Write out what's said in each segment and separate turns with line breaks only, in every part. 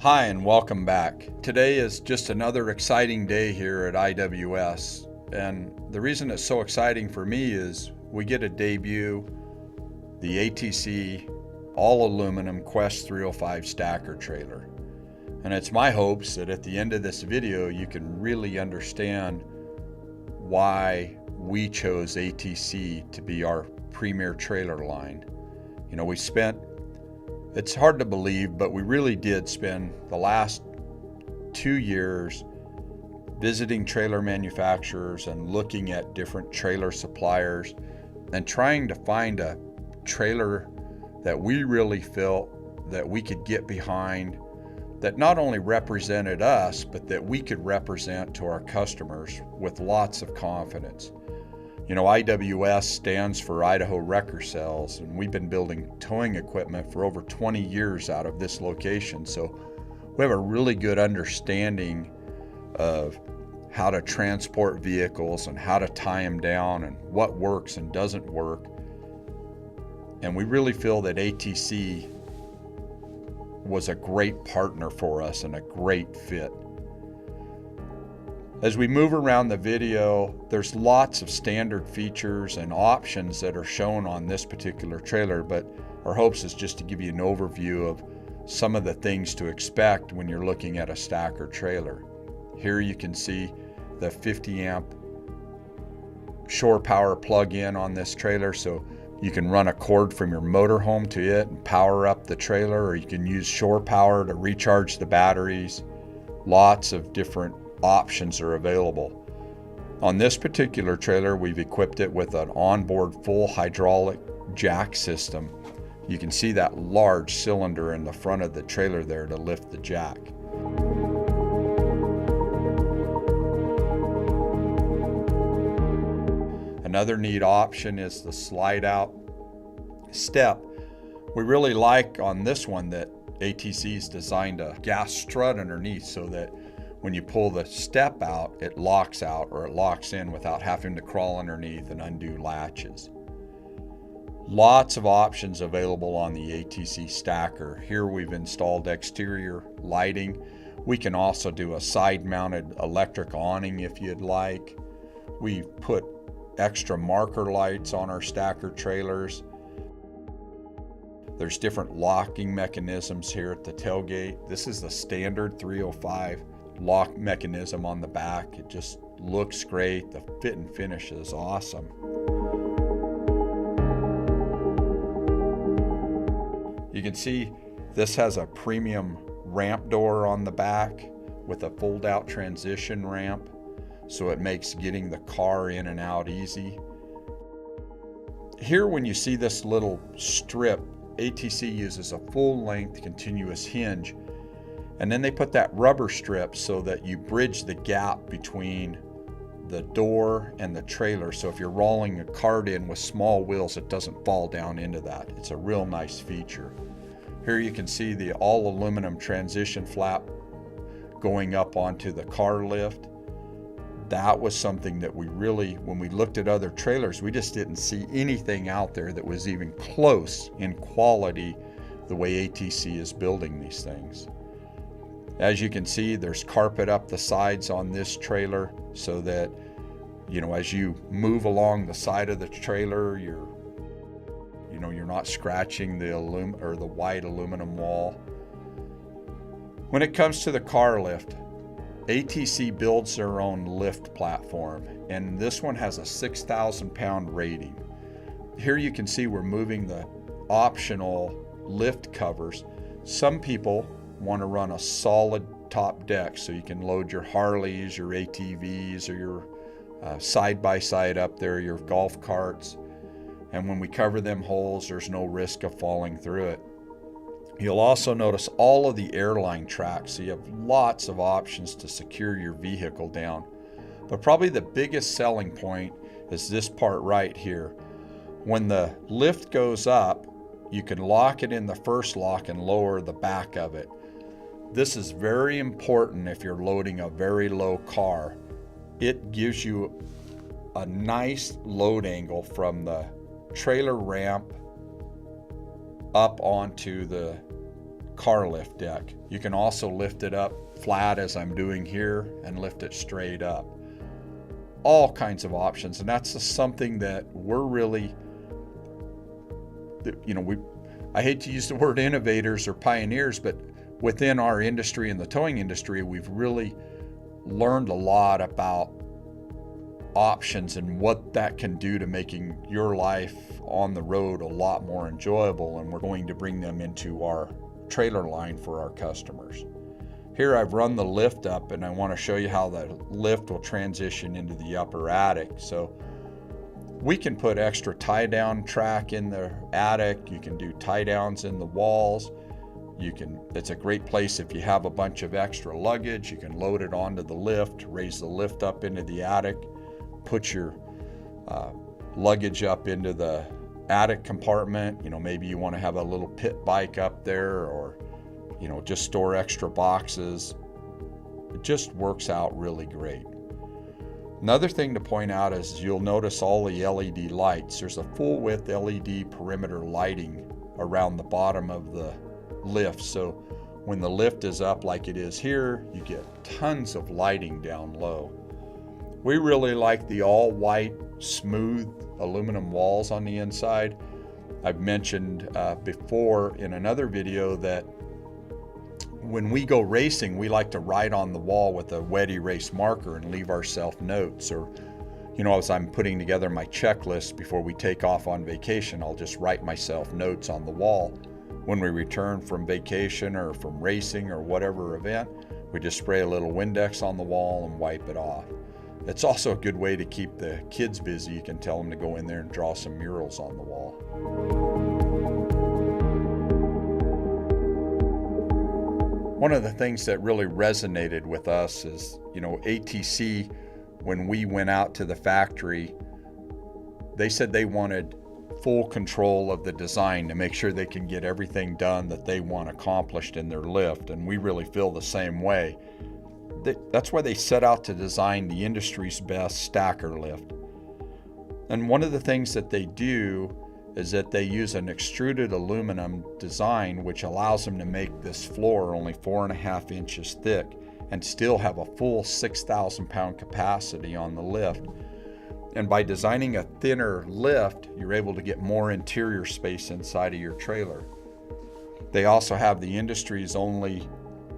Hi and welcome back. Today is just another exciting day here at IWS, and the reason it's so exciting for me is we get to debut the ATC all aluminum Quest 305 stacker trailer. And it's my hopes that at the end of this video you can really understand why we chose ATC to be our premier trailer line. You know, it's hard to believe, but we really did spend the last 2 years visiting trailer manufacturers and looking at different trailer suppliers and trying to find a trailer that we really felt that we could get behind, that not only represented us, but that we could represent to our customers with lots of confidence. You know, IWS stands for Idaho Wrecker Cells, and we've been building towing equipment for over 20 years out of this location. So we have a really good understanding of how to transport vehicles and how to tie them down and what works and doesn't work. And we really feel that ATC was a great partner for us and a great fit. As we move around the video, there's lots of standard features and options that are shown on this particular trailer, but our hopes is just to give you an overview of some of the things to expect when you're looking at a stacker trailer. Here you can see the 50 amp shore power plug-in on this trailer, so you can run a cord from your motorhome to it and power up the trailer, or you can use shore power to recharge the batteries. Lots of different options are available. On this particular trailer, we've equipped it with an onboard full hydraulic jack system. You can see that large cylinder in the front of the trailer there to lift the jack. Another neat option is the slide out step. We really like on this one that ATC's designed a gas strut underneath so that when you pull the step out, it locks out or it locks in without having to crawl underneath and undo latches. Lots of options available on the ATC stacker. Here we've installed exterior lighting. We can also do a side-mounted electric awning if you'd like. We've put extra marker lights on our stacker trailers. There's different locking mechanisms here at the tailgate. This is the standard 305 lock mechanism on the back. It just looks great. The fit and finish is awesome. You can see this has a premium ramp door on the back with a fold-out transition ramp, so it makes getting the car in and out easy. Here, when you see this little strip, ATC uses a full-length continuous hinge, and then they put that rubber strip so that you bridge the gap between the door and the trailer. So if you're rolling a cart in with small wheels, it doesn't fall down into that. It's a real nice feature. Here you can see the all aluminum transition flap going up onto the car lift. That was something that we really, when we looked at other trailers, we just didn't see anything out there that was even close in quality the way ATC is building these things. As you can see, there's carpet up the sides on this trailer so that, you know, as you move along the side of the trailer, you're not scratching the white aluminum wall. When it comes to the car lift, ATC builds their own lift platform, and this one has a 6,000 pound rating. Here you can see we're moving the optional lift covers. Some people want to run a solid top deck so you can load your Harleys, your ATVs, or your side-by-side up there, your golf carts. And when we cover them holes, there's no risk of falling through it. You'll also notice all of the Airline tracks, so you have lots of options to secure your vehicle down. But probably the biggest selling point is this part right here. When the lift goes up, you can lock it in the first lock and lower the back of it. This is very important if you're loading a very low car. It gives you a nice load angle from the trailer ramp up onto the car lift deck. You can also lift it up flat as I'm doing here and lift it straight up. All kinds of options, and that's just something that we're really, I hate to use the word innovators or pioneers, but within our industry and the towing industry, we've really learned a lot about options and what that can do to making your life on the road a lot more enjoyable, and we're going to bring them into our trailer line for our customers. Here I've run the lift up, and I want to show you how that lift will transition into the upper attic. So we can put extra tie down track in the attic. You can do tie downs in the walls. It's a great place if you have a bunch of extra luggage. You can load it onto the lift, raise the lift up into the attic, put your luggage up into the attic compartment. Maybe you want to have a little pit bike up there, or just store extra boxes. It just works out really great. Another thing to point out is you'll notice all the LED lights. There's a full width LED perimeter lighting around the bottom of the lift. So when the lift is up like it is here, you get tons of lighting down low. We really like the all white, smooth aluminum walls on the inside. I've mentioned before in another video that when we go racing, we like to write on the wall with a wet erase marker and leave ourselves notes. Or, as I'm putting together my checklist before we take off on vacation, I'll just write myself notes on the wall. When we return from vacation or from racing or whatever event, we just spray a little Windex on the wall and wipe it off. It's also a good way to keep the kids busy. You can tell them to go in there and draw some murals on the wall. One of the things that really resonated with us is, ATC, when we went out to the factory, they said they wanted full control of the design to make sure they can get everything done that they want accomplished in their lift, and we really feel the same way. That's why they set out to design the industry's best stacker lift. And one of the things that they do is that they use an extruded aluminum design, which allows them to make this floor only 4.5 inches thick and still have a full 6,000 pound capacity on the lift. And by designing a thinner lift, you're able to get more interior space inside of your trailer. They also have the industry's only,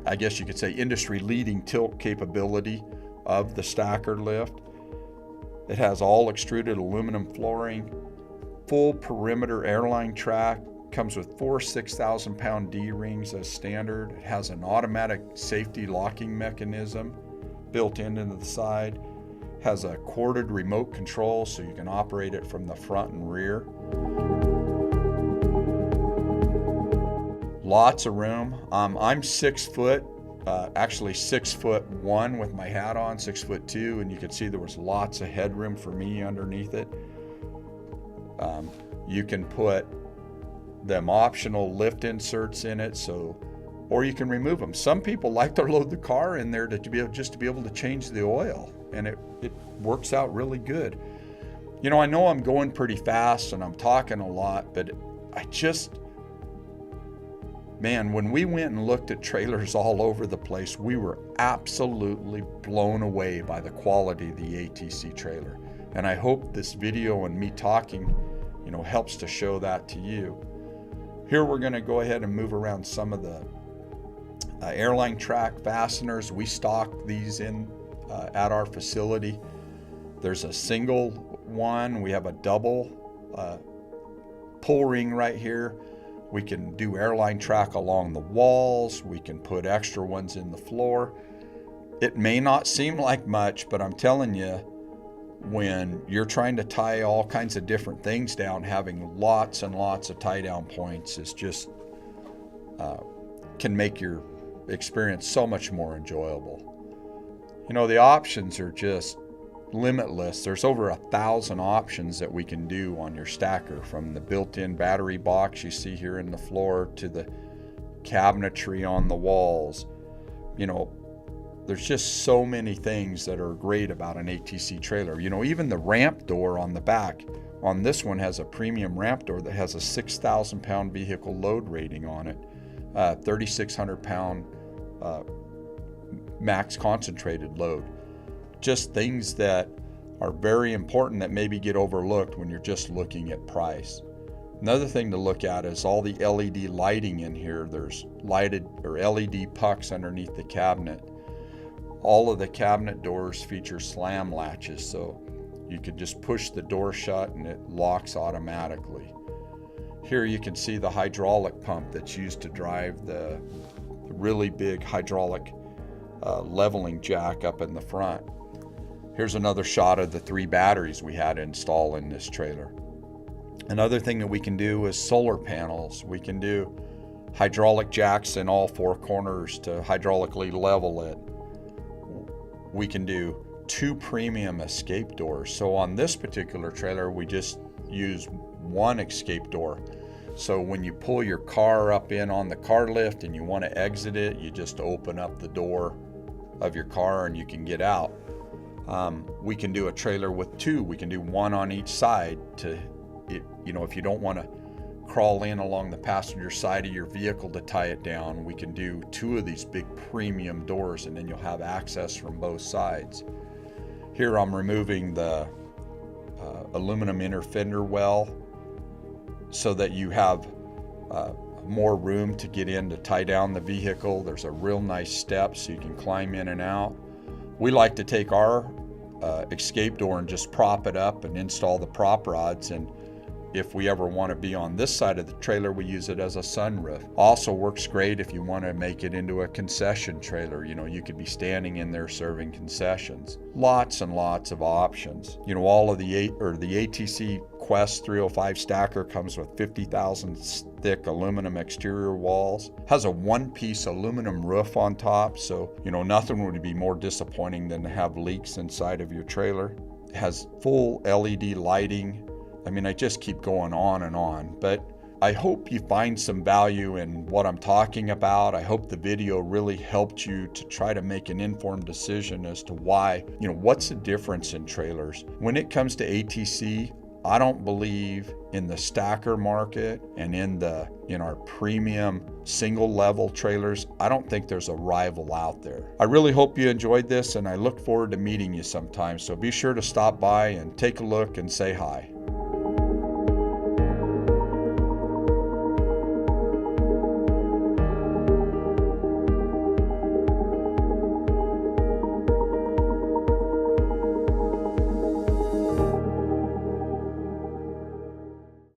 I guess you could say, industry-leading tilt capability of the stacker lift. It has all extruded aluminum flooring, full perimeter Airline track, comes with 4 6,000 pound D-rings as standard. It has an automatic safety locking mechanism built into the side. Has a corded remote control so you can operate it from the front and rear. Lots of room. I'm 6 foot, actually 6'1" with my hat on, 6'2", and you can see there was lots of headroom for me underneath it. You can put them optional lift inserts in it, or you can remove them. Some people like to load the car in there to be able to change the oil, and it works out really good. I know I'm going pretty fast and I'm talking a lot, but when we went and looked at trailers all over the place, we were absolutely blown away by the quality of the ATC trailer. And I hope this video and me talking, helps to show that to you. Here we're going to go ahead and move around some of the Airline track fasteners. We stock these in at our facility. There's a single one. We have a double pull ring right here. We can do Airline track along the walls. We can put extra ones in the floor. It may not seem like much, but I'm telling you, when you're trying to tie all kinds of different things down, having lots and lots of tie down points is just can make your experience so much more enjoyable. The options are just limitless. There's over 1,000 options that we can do on your stacker, from the built-in battery box you see here in the floor to the cabinetry on the walls. There's just so many things that are great about an ATC trailer. Even the ramp door on the back on this one has a premium ramp door that has a 6,000 pound vehicle load rating on it. 3,600 pound max concentrated load. Just things that are very important that maybe get overlooked when you're just looking at price. Another thing to look at is all the LED lighting in here. There's lighted or LED pucks underneath the cabinet. All of the cabinet doors feature slam latches, so you could just push the door shut and it locks automatically. Here you can see the hydraulic pump that's used to drive the really big hydraulic leveling jack up in the front. Here's another shot of the 3 batteries we had installed in this trailer. Another thing that we can do is solar panels. We can do hydraulic jacks in all 4 corners to hydraulically level it. We can do 2 premium escape doors. So on this particular trailer, we just use 1 escape door. So when you pull your car up in on the car lift and you want to exit it, you just open up the door of your car and you can get out. We can do a trailer with 2. We can do 1 on each side to, if you don't want to crawl in along the passenger side of your vehicle to tie it down, we can do 2 of these big premium doors, and then you'll have access from both sides. Here I'm removing the aluminum inner fender well so that you have more room to get in to tie down the vehicle. There's a real nice step so you can climb in and out. We like to take our escape door and just prop it up and install the prop rods, and if we ever want to be on this side of the trailer, we use it as a sunroof. Also works great if you want to make it into a concession trailer. You could be standing in there serving concessions. Lots and lots of options. All of the ATC Quest 305 stacker comes with 50,000 thick aluminum exterior walls. Has a 1-piece aluminum roof on top, so nothing would be more disappointing than to have leaks inside of your trailer. It has full LED lighting. I just keep going on and on, but I hope you find some value in what I'm talking about. I hope the video really helped you to try to make an informed decision as to why, what's the difference in trailers. When it comes to ATC, I don't believe in the stacker market and in our premium single level trailers. I don't think there's a rival out there. I really hope you enjoyed this, and I look forward to meeting you sometime. So be sure to stop by and take a look and say hi.